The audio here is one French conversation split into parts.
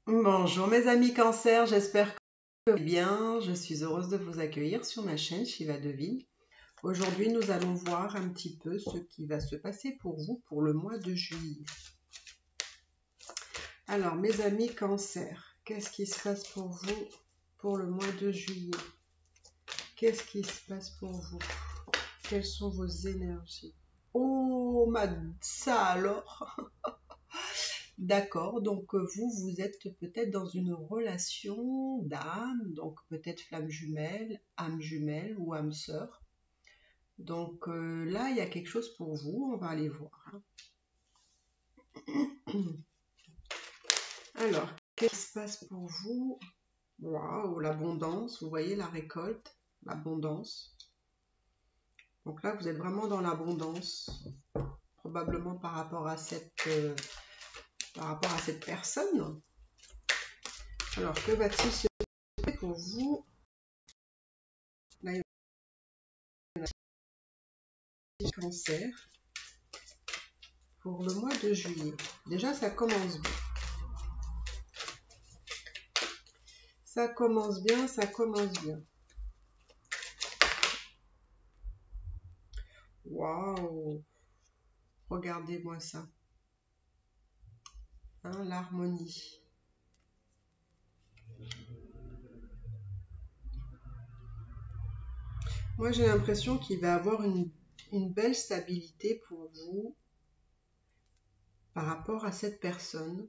Bonjour mes amis Cancer, j'espère que vous allez bien. Je suis heureuse de vous accueillir sur ma chaîne Shiva Devine. Aujourd'hui, nous allons voir un petit peu ce qui va se passer pour vous pour le mois de juillet. Alors mes amis Cancer, qu'est-ce qui se passe pour vous pour le mois de juillet? Qu'est-ce qui se passe pour vous? Quelles sont vos énergies? Oh, ça alors. D'accord, donc vous, vous êtes peut-être dans une relation d'âme, donc peut-être flamme jumelle ou âme sœur. Donc là, il y a quelque chose pour vous, on va aller voir. Alors, qu'est-ce qui se passe pour vous? Waouh, l'abondance, vous voyez la récolte, l'abondance. Donc là, vous êtes vraiment dans l'abondance, probablement par rapport à cette personne. Alors, que va-t-il se passer pour vous? Là, il y a un Cancer pour le mois de juillet. Déjà, ça commence bien. Ça commence bien, ça commence bien. Waouh! Regardez-moi ça. Hein, l'harmonie. Moi, j'ai l'impression qu'il va avoir une belle stabilité pour vous par rapport à cette personne.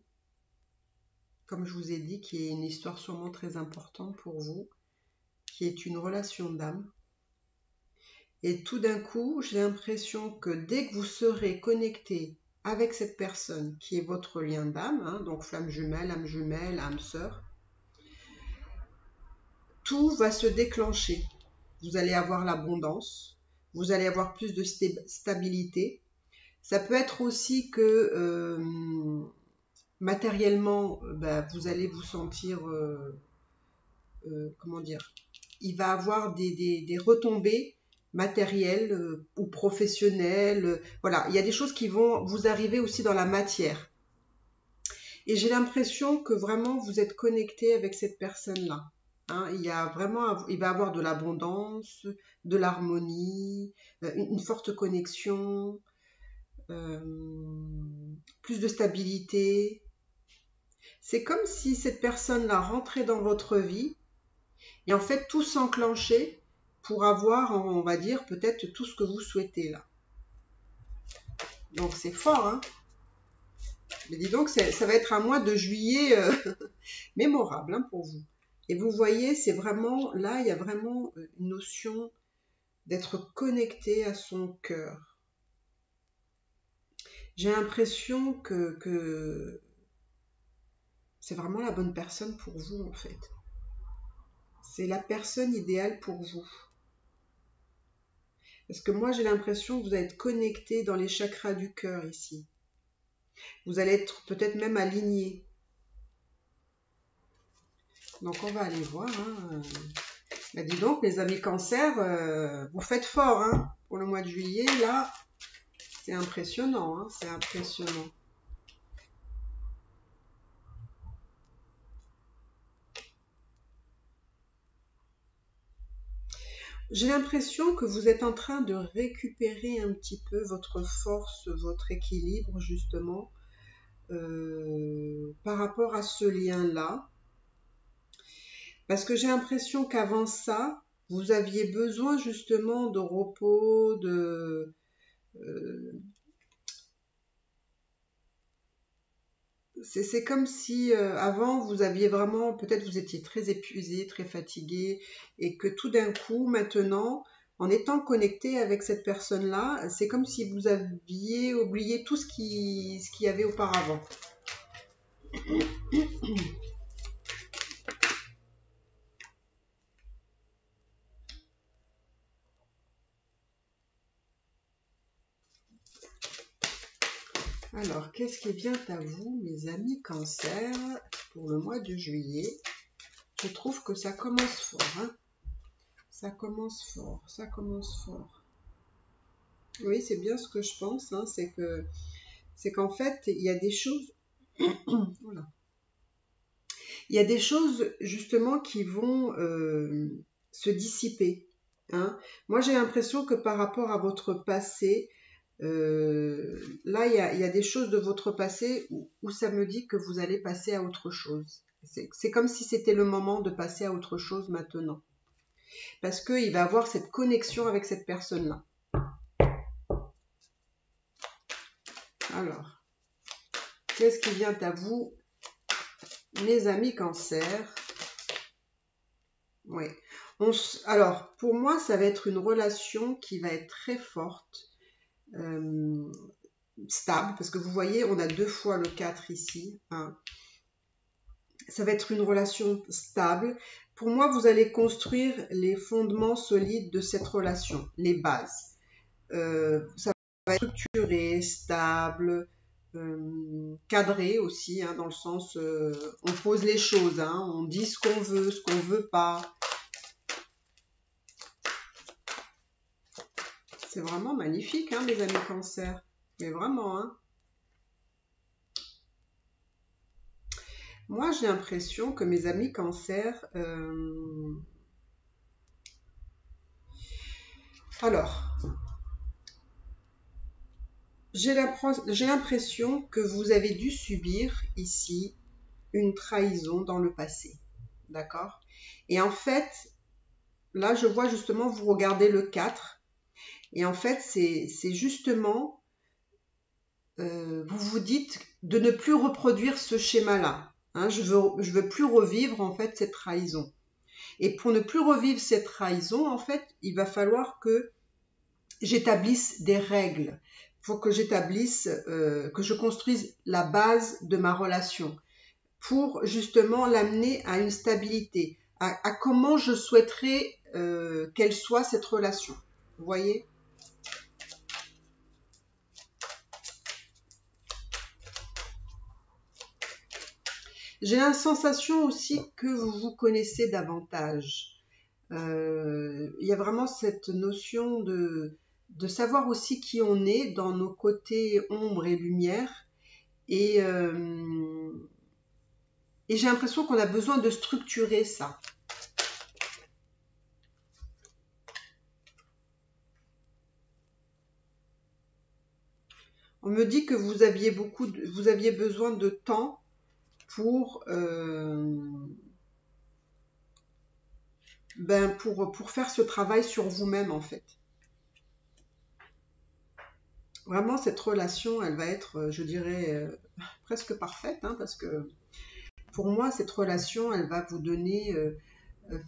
Comme je vous ai dit, qui est une histoire sûrement très importante pour vous, qui est une relation d'âme. Et tout d'un coup, j'ai l'impression que dès que vous serez connecté avec cette personne qui est votre lien d'âme, hein, donc flamme jumelle, âme sœur, tout va se déclencher. Vous allez avoir l'abondance, vous allez avoir plus de stabilité. Ça peut être aussi que matériellement, vous allez vous sentir, comment dire, il va avoir des retombées matérielles ou professionnelles. Voilà, il y a des choses qui vont vous arriver aussi dans la matière. Et j'ai l'impression que vraiment vous êtes connecté avec cette personne-là. Hein, il va avoir de l'abondance, de l'harmonie, une forte connexion, plus de stabilité. C'est comme si cette personne-là rentrait dans votre vie et en fait tout s'enclenchait pour avoir, on va dire, peut-être tout ce que vous souhaitez là. Donc c'est fort, hein. Mais dis donc, ça va être un mois de juillet mémorable, hein, pour vous. Et vous voyez, c'est vraiment, là, il y a vraiment une notion d'être connecté à son cœur. J'ai l'impression que c'est vraiment la bonne personne pour vous, en fait. C'est la personne idéale pour vous. Parce que moi, j'ai l'impression que vous allez être connecté dans les chakras du cœur ici. Vous allez être peut-être même aligné. Donc, on va aller voir. Hein. Bah, dis donc, les amis Cancer, vous faites fort, hein, pour le mois de juillet. Là, c'est impressionnant, hein, c'est impressionnant. J'ai l'impression que vous êtes en train de récupérer un petit peu votre force, votre équilibre, justement, par rapport à ce lien-là. Parce que j'ai l'impression qu'avant ça, vous aviez besoin justement de repos, c'est comme si avant vous aviez vraiment, peut-être vous étiez très épuisé, très fatigué, et que tout d'un coup, maintenant, en étant connecté avec cette personne-là, c'est comme si vous aviez oublié tout ce qu'il y avait auparavant. Alors, qu'est-ce qui vient à vous, mes amis Cancer, pour le mois de juillet? Je trouve que ça commence fort, hein. Ça commence fort, ça commence fort. Oui, c'est bien ce que je pense, hein, c'est qu'en fait, il y a des choses. Voilà. Il y a des choses justement qui vont se dissiper. Hein. Moi, j'ai l'impression que par rapport à votre passé, là, il y a des choses de votre passé où ça me dit que vous allez passer à autre chose. C'est comme si c'était le moment de passer à autre chose maintenant. Parce qu'il va avoir cette connexion avec cette personne-là. Alors, qu'est-ce qui vient à vous, mes amis Cancer? Oui. Alors, pour moi, ça va être une relation qui va être très forte, stable, parce que vous voyez, on a 2 fois le 4 ici. Hein. Ça va être une relation stable. Pour moi, vous allez construire les fondements solides de cette relation, les bases. Ça va être structuré, stable, cadré aussi, hein, dans le sens, on pose les choses, hein, on dit ce qu'on veut pas. C'est vraiment magnifique, hein, mes amis Cancer. Mais vraiment, hein. Moi, j'ai l'impression que mes amis Cancer... Alors, j'ai l'impression que vous avez dû subir ici une trahison dans le passé. D'accord? Et en fait, là, je vois justement, vous regardez le 4. Et en fait, c'est justement, vous vous dites de ne plus reproduire ce schéma-là. Hein, je veux plus revivre en fait cette trahison. Et pour ne plus revivre cette trahison, en fait, il va falloir que j'établisse des règles. Il faut que j'établisse, que je construise la base de ma relation pour justement l'amener à une stabilité, à comment je souhaiterais qu'elle soit cette relation. Vous voyez ? J'ai la sensation aussi que vous vous connaissez davantage. Il y a vraiment cette notion de savoir aussi qui on est dans nos côtés ombre et lumière. Et j'ai l'impression qu'on a besoin de structurer ça. On me dit que vous aviez besoin de temps pour pour faire ce travail sur vous-même en fait. Vraiment, cette relation, elle va être, je dirais, presque parfaite, hein, parce que pour moi, cette relation, elle va vous donner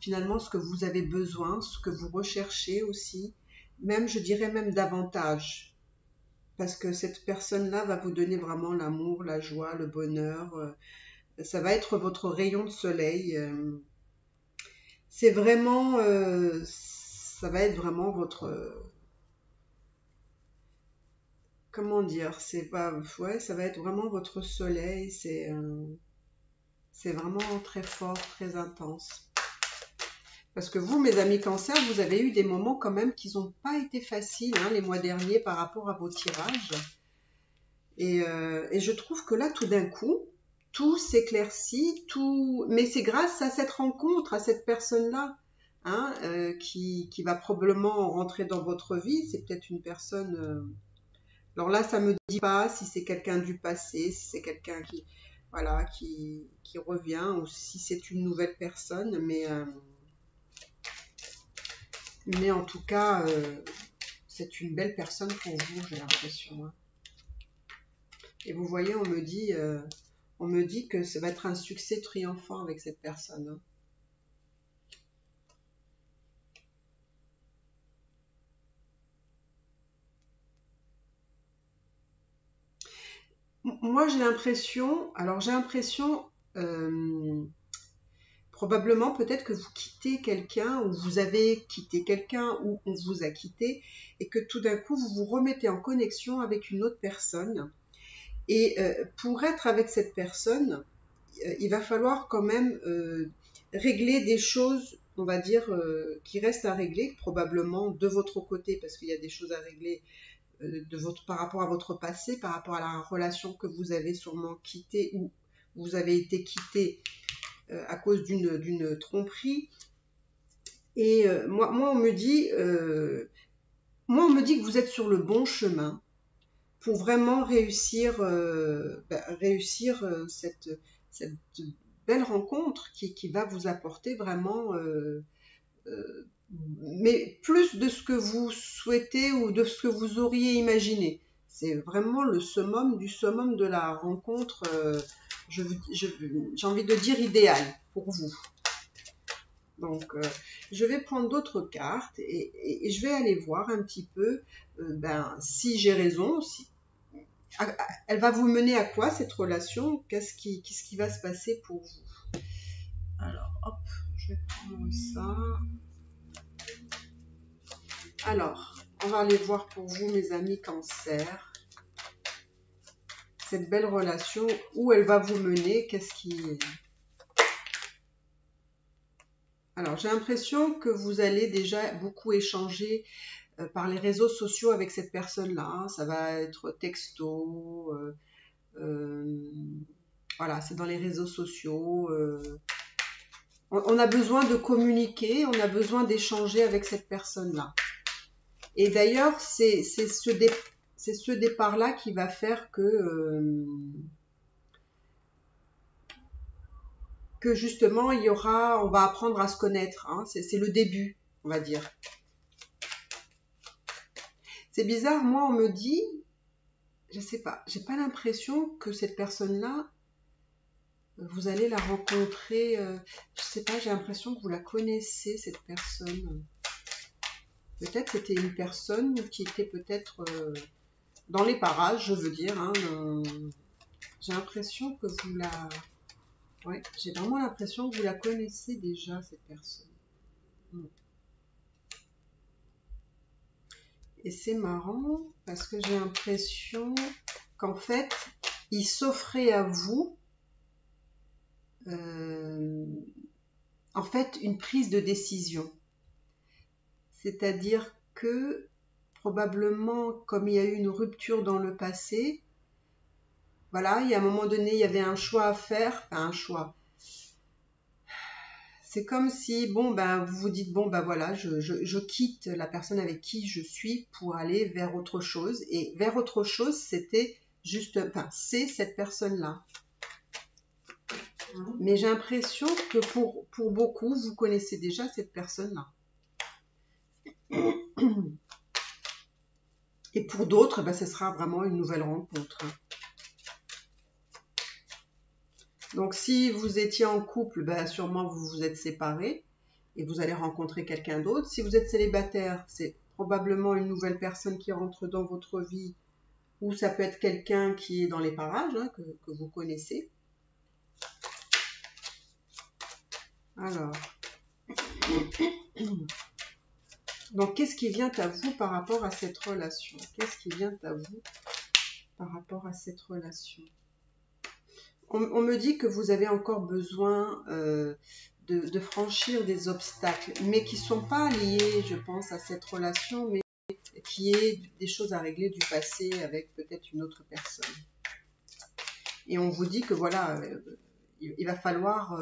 finalement ce que vous avez besoin, ce que vous recherchez aussi, même, je dirais même davantage, parce que cette personne-là va vous donner vraiment l'amour, la joie, le bonheur, ça va être votre rayon de soleil, c'est vraiment, ça va être vraiment votre... comment dire, c'est pas, ouais, ça va être vraiment votre soleil, c'est vraiment très fort, très intense. Parce que vous, mes amis Cancer, vous avez eu des moments quand même qui n'ont pas été faciles, hein, les mois derniers par rapport à vos tirages. Et je trouve que là, tout d'un coup, tout s'éclaircit, tout, mais c'est grâce à cette rencontre, à cette personne-là, hein, qui va probablement rentrer dans votre vie. C'est peut-être une personne. Alors là, ça me dit pas si c'est quelqu'un du passé, si c'est quelqu'un qui, voilà, qui revient, ou si c'est une nouvelle personne, mais en tout cas, c'est une belle personne pour vous, j'ai l'impression. Hein. Et vous voyez, on me dit que ça va être un succès triomphant avec cette personne. Hein. Moi, j'ai l'impression, probablement peut-être que vous quittez quelqu'un, ou vous avez quitté quelqu'un, ou on vous a quitté, et que tout d'un coup, vous vous remettez en connexion avec une autre personne. Et pour être avec cette personne, il va falloir quand même régler des choses, on va dire, qui restent à régler, probablement de votre côté, parce qu'il y a des choses à régler par rapport à votre passé, par rapport à la relation que vous avez sûrement quittée, ou vous avez été quitté à cause d'une tromperie. Et moi, on me dit que vous êtes sur le bon chemin pour vraiment réussir, cette belle rencontre qui va vous apporter vraiment, mais plus de ce que vous souhaitez ou de ce que vous auriez imaginé. C'est vraiment le summum du summum de la rencontre, j'ai envie de dire idéale pour vous. Donc, je vais prendre d'autres cartes et je vais aller voir un petit peu si j'ai raison, elle va vous mener à quoi cette relation? Qu'est-ce qui va se passer pour vous? Alors, hop, je vais prendre ça. Alors, on va aller voir pour vous, mes amis Cancer, cette belle relation, où elle va vous mener, Alors, j'ai l'impression que vous allez déjà beaucoup échanger par les réseaux sociaux avec cette personne-là. Ça va être texto, voilà, c'est dans les réseaux sociaux. On a besoin de communiquer, on a besoin d'échanger avec cette personne-là. Et d'ailleurs, c'est ce départ-là qui va faire que justement, on va apprendre à se connaître. Hein. C'est le début, on va dire. C'est bizarre, moi, on me dit, je sais pas, j'ai pas l'impression que cette personne-là, vous allez la rencontrer, je sais pas, j'ai l'impression que vous la connaissez, cette personne. Peut-être c'était une personne qui était peut-être dans les parages, je veux dire. Hein, j'ai l'impression que vous la... Ouais, j'ai vraiment l'impression que vous la connaissez déjà, cette personne. Et c'est marrant parce que j'ai l'impression qu'en fait, il s'offrait à vous en fait une prise de décision. C'est-à-dire que probablement, comme il y a eu une rupture dans le passé, voilà, il y a un moment donné, il y avait un choix à faire, enfin un choix. C'est comme si, bon, ben, vous vous dites, bon, ben voilà, je quitte la personne avec qui je suis pour aller vers autre chose. Et vers autre chose, c'était juste, enfin, c'est cette personne-là. Mais j'ai l'impression que pour beaucoup, vous connaissez déjà cette personne-là. Et pour d'autres, ben, ce sera vraiment une nouvelle rencontre. Donc, si vous étiez en couple, ben, sûrement vous vous êtes séparés et vous allez rencontrer quelqu'un d'autre. Si vous êtes célibataire, c'est probablement une nouvelle personne qui rentre dans votre vie ou ça peut être quelqu'un qui est dans les parages, hein, que vous connaissez. Alors, donc qu'est-ce qui vient à vous par rapport à cette relation? Qu'est-ce qui vient à vous par rapport à cette relation? On me dit que vous avez encore besoin de franchir des obstacles, mais qui ne sont pas liés, je pense, à cette relation, mais qui est des choses à régler du passé avec peut-être une autre personne. Et on vous dit que voilà, il va falloir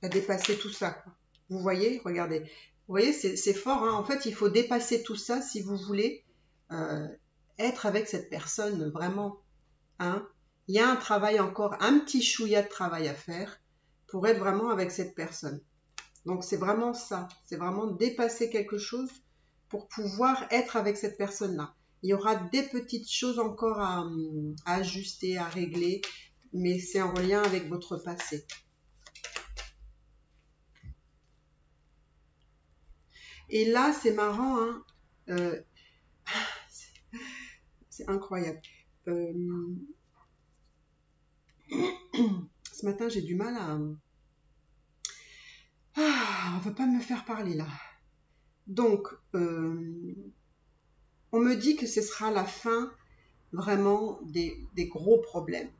dépasser tout ça. Quoi. Vous voyez, regardez. Vous voyez, c'est fort. Hein. En fait, il faut dépasser tout ça si vous voulez être avec cette personne vraiment. Hein. Il y a un travail encore, un petit chouïa de travail à faire pour être vraiment avec cette personne. Donc, c'est vraiment ça. C'est vraiment dépasser quelque chose pour pouvoir être avec cette personne-là. Il y aura des petites choses encore à ajuster, à régler, mais c'est en lien avec votre passé. Et là, c'est marrant, hein, c'est incroyable. Ce matin, j'ai du mal à... Ah, on ne veut pas me faire parler là. Donc, on me dit que ce sera la fin vraiment des gros problèmes.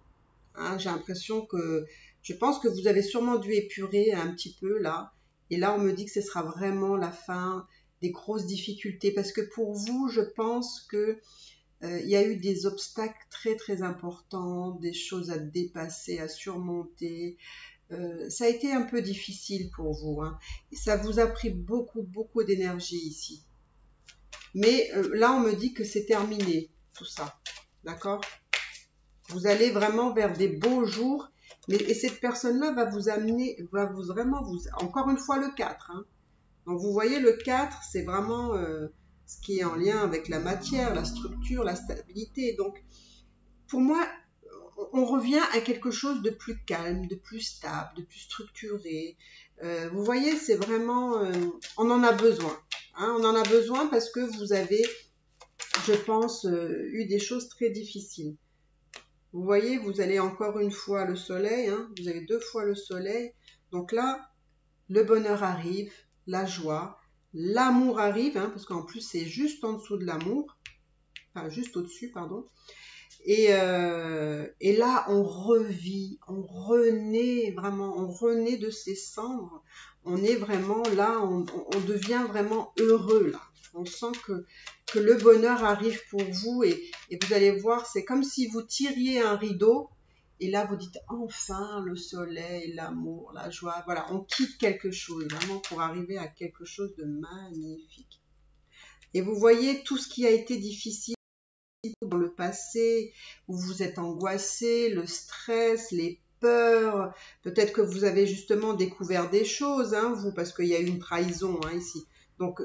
Hein, j'ai l'impression que... Je pense que vous avez sûrement dû épurer un petit peu là. Et là, on me dit que ce sera vraiment la fin des grosses difficultés. Parce que pour vous, je pense que il y a eu des obstacles très très importants, des choses à dépasser, à surmonter. Ça a été un peu difficile pour vous, hein. Et ça vous a pris beaucoup d'énergie ici. Mais là, on me dit que c'est terminé, tout ça. D'accord? Vous allez vraiment vers des beaux jours. Et cette personne-là va vous amener, encore une fois le 4. Hein. Donc vous voyez, le 4, c'est vraiment ce qui est en lien avec la matière, la structure, la stabilité. Donc, pour moi, on revient à quelque chose de plus calme, de plus stable, de plus structuré. Vous voyez, c'est vraiment, on en a besoin. Hein, on en a besoin parce que vous avez, je pense, eu des choses très difficiles. Vous voyez, vous allez encore une fois le soleil, hein, vous avez 2 fois le soleil. Donc là, le bonheur arrive, la joie, l'amour arrive, hein, parce qu'en plus c'est juste en dessous de l'amour, enfin juste au-dessus, pardon. Et là, on revit, on renaît vraiment, on renaît de ses cendres. On est vraiment là, on devient vraiment heureux là. On sent que le bonheur arrive pour vous et vous allez voir, c'est comme si vous tiriez un rideau et là vous dites enfin le soleil, l'amour, la joie. Voilà, on quitte quelque chose vraiment pour arriver à quelque chose de magnifique. Et vous voyez tout ce qui a été difficile dans le passé, où vous êtes angoissé, le stress, les peurs, peut-être que vous avez justement découvert des choses, hein, vous, parce qu'il y a eu une trahison hein, ici. Donc,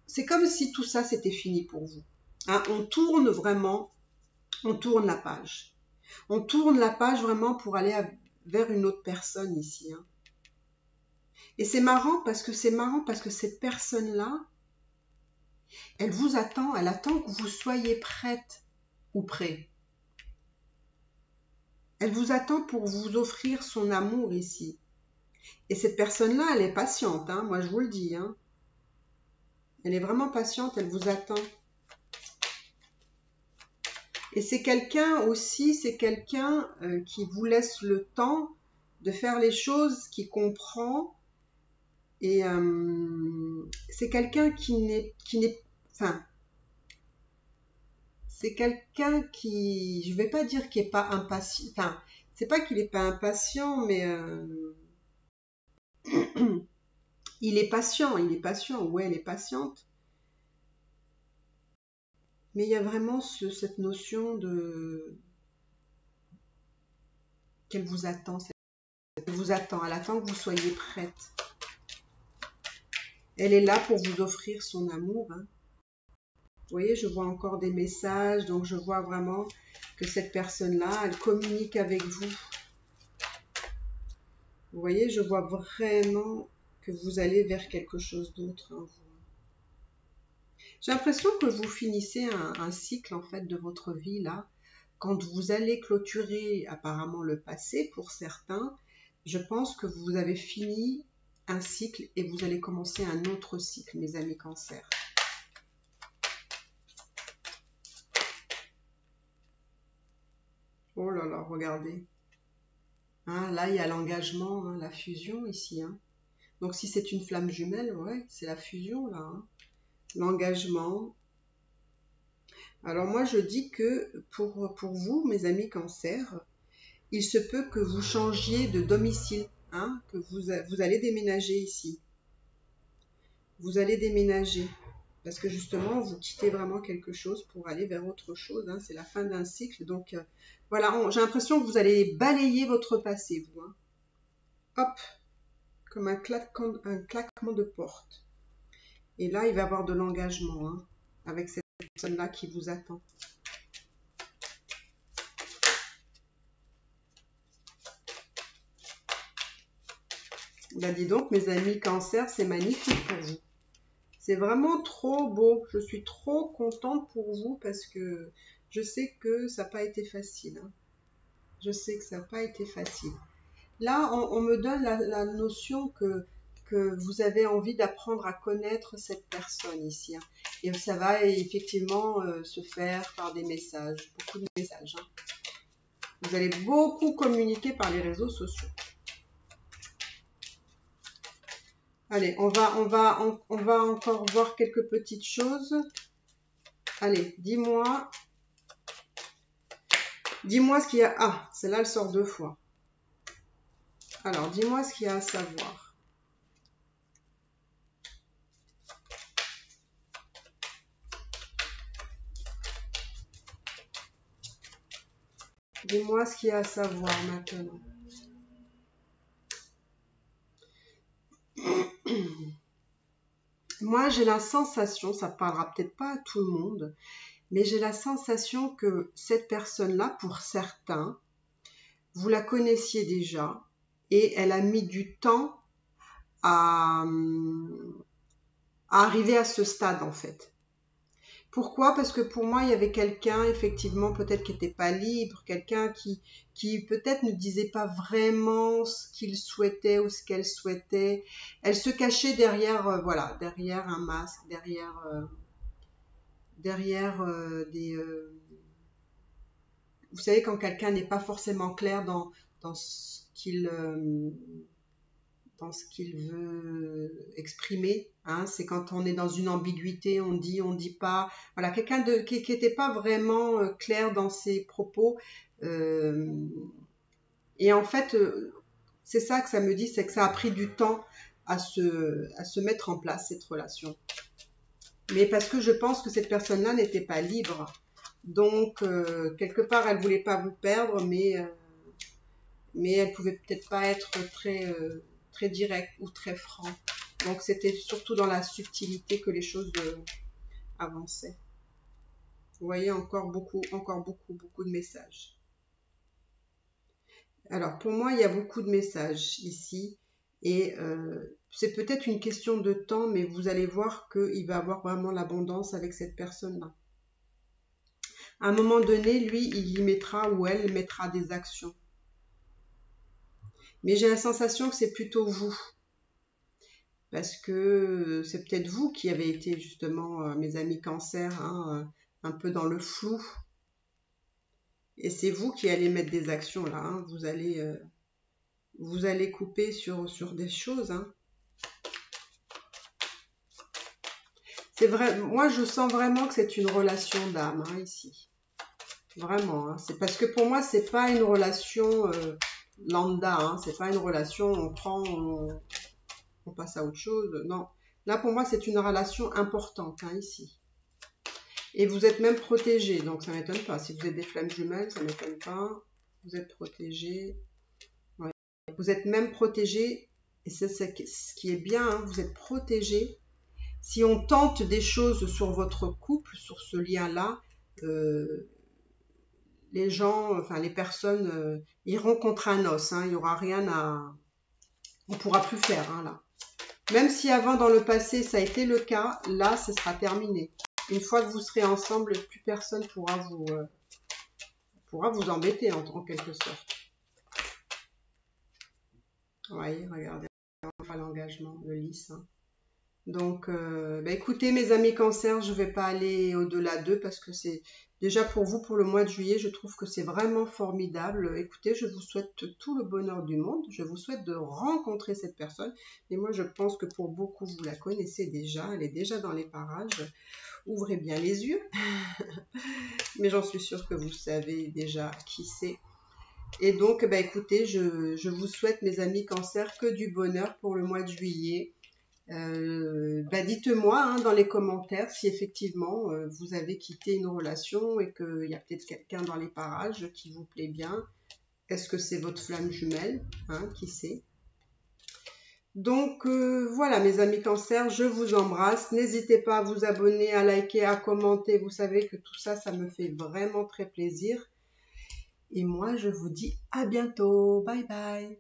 c'est comme si tout ça, c'était fini pour vous. Hein, on tourne vraiment, on tourne la page. On tourne la page vraiment pour aller vers une autre personne ici. Hein. Et c'est marrant parce que cette personne-là, elle vous attend, elle attend que vous soyez prête ou prêt. Elle vous attend pour vous offrir son amour ici. Et cette personne-là, elle est patiente, hein, moi je vous le dis. Hein. Elle est vraiment patiente, elle vous attend. Et c'est quelqu'un aussi, c'est quelqu'un qui vous laisse le temps de faire les choses, qui comprend. Et c'est quelqu'un enfin, c'est quelqu'un qui, je vais pas dire qu'il est pas impatient, enfin, c'est pas qu'il est pas impatient, mais il est patient, ouais, elle est patiente. Mais il y a vraiment cette notion de qu'elle vous attend, elle attend que vous soyez prête. Elle est là pour vous offrir son amour. Hein. Vous voyez, je vois encore des messages, donc je vois vraiment que cette personne-là, elle communique avec vous. Vous voyez, je vois vraiment que vous allez vers quelque chose d'autre. Hein, j'ai l'impression que vous finissez un cycle en fait de votre vie là. Quand vous allez clôturer apparemment le passé pour certains, je pense que vous avez fini un cycle et vous allez commencer un autre cycle, mes amis Cancer. Oh là là, regardez. Hein, là, il y a l'engagement, hein, la fusion ici. Hein. Donc si c'est une flamme jumelle, ouais, c'est la fusion là. Hein. L'engagement. Alors moi, je dis que pour vous, mes amis Cancer, il se peut que vous changiez de domicile, hein, que vous allez déménager ici. Vous allez déménager parce que justement, vous quittez vraiment quelque chose pour aller vers autre chose. Hein, c'est la fin d'un cycle. Donc, voilà, j'ai l'impression que vous allez balayer votre passé, vous. Hein. Hop, comme un claquement de porte. Et là, il va y avoir de l'engagement hein, avec cette personne-là qui vous attend. Bah, dis donc, mes amis Cancer, c'est magnifique pour vous. C'est vraiment trop beau. Je suis trop contente pour vous parce que je sais que ça n'a pas été facile. Hein. Je sais que ça n'a pas été facile. Là, on me donne la notion que vous avez envie d'apprendre à connaître cette personne ici. Hein. Et ça va effectivement se faire par des messages, beaucoup de messages. Hein. Vous allez beaucoup communiquer par les réseaux sociaux. Allez, on va encore voir quelques petites choses. Allez, dis-moi Dis-moi ce qu'il y a... Ah, celle-là, elle sort 2 fois. Alors, dis-moi ce qu'il y a à savoir. Dis-moi ce qu'il y a à savoir maintenant. Moi, j'ai la sensation, ça parlera peut-être pas à tout le monde, mais j'ai la sensation que cette personne-là, pour certains, vous la connaissiez déjà et elle a mis du temps à arriver à ce stade en fait. Pourquoi? Parce que pour moi, il y avait quelqu'un, effectivement, peut-être qui n'était pas libre, quelqu'un qui peut-être ne disait pas vraiment ce qu'il souhaitait ou ce qu'elle souhaitait. Elle se cachait derrière, voilà, derrière un masque, derrière des... vous savez, quand quelqu'un n'est pas forcément clair dans ce qu'il dans ce qu'il veut exprimer. Hein. C'est quand on est dans une ambiguïté, on dit pas. Voilà, quelqu'un qui n'était pas vraiment clair dans ses propos. Et en fait, c'est ça que ça me dit, c'est que ça a pris du temps à se mettre en place, cette relation. Mais parce que je pense que cette personne-là n'était pas libre. Donc, quelque part, elle voulait pas vous perdre, mais elle pouvait peut-être pas être très direct ou très franc. Donc c'était surtout dans la subtilité que les choses avançaient. Vous voyez encore beaucoup de messages. Alors pour moi, il y a beaucoup de messages ici et c'est peut-être une question de temps, mais vous allez voir qu'il va avoir vraiment l'abondance avec cette personne-là. À un moment donné, lui, il y mettra ou elle mettra des actions. Mais j'ai la sensation que c'est plutôt vous. Parce que c'est peut-être vous qui avez été justement, mes amis cancer, hein, un peu dans le flou. Et c'est vous qui allez mettre des actions là. Hein. Vous allez couper sur des choses. Hein. C'est vrai, moi je sens vraiment que c'est une relation d'âme hein, ici. Vraiment. Hein. C'est parce que pour moi c'est pas une relation lambda. Hein. C'est pas une relation on prend, on passe à autre chose. Non. Là pour moi c'est une relation importante hein, ici. Et vous êtes même protégé, donc ça ne m'étonne pas. Si vous êtes des flammes jumelles, ça ne m'étonne pas. Vous êtes protégé. Ouais. Vous êtes même protégé, et c'est ce qui est bien, hein, vous êtes protégé. Si on tente des choses sur votre couple, sur ce lien-là, les gens, enfin les personnes iront contre un os. Hein, il n'y aura rien à... On ne pourra plus faire, hein, là. Même si avant, dans le passé, ça a été le cas, là, ce sera terminé. Une fois que vous serez ensemble, plus personne pourra vous embêter en quelque sorte. Oui, regardez, on fera l'engagement de lys. Hein. Donc, écoutez mes amis cancer, je ne vais pas aller au-delà d'eux parce que c'est déjà pour vous, pour le mois de juillet, je trouve que c'est vraiment formidable. Écoutez, je vous souhaite tout le bonheur du monde. Je vous souhaite de rencontrer cette personne. Et moi, je pense que pour beaucoup, vous la connaissez déjà. Elle est déjà dans les parages. Ouvrez bien les yeux. Mais j'en suis sûre que vous savez déjà qui c'est. Et donc, écoutez, je vous souhaite, mes amis cancer, que du bonheur pour le mois de juillet. Dites-moi hein, dans les commentaires si effectivement vous avez quitté une relation et qu'il y a peut-être quelqu'un dans les parages qui vous plaît bien. Est-ce que c'est votre flamme jumelle hein, qui sait? Donc voilà mes amis cancer, je vous embrasse. N'hésitez pas à vous abonner, à liker, à commenter. Vous savez que tout ça, ça me fait vraiment très plaisir. Et moi, je vous dis à bientôt. Bye bye.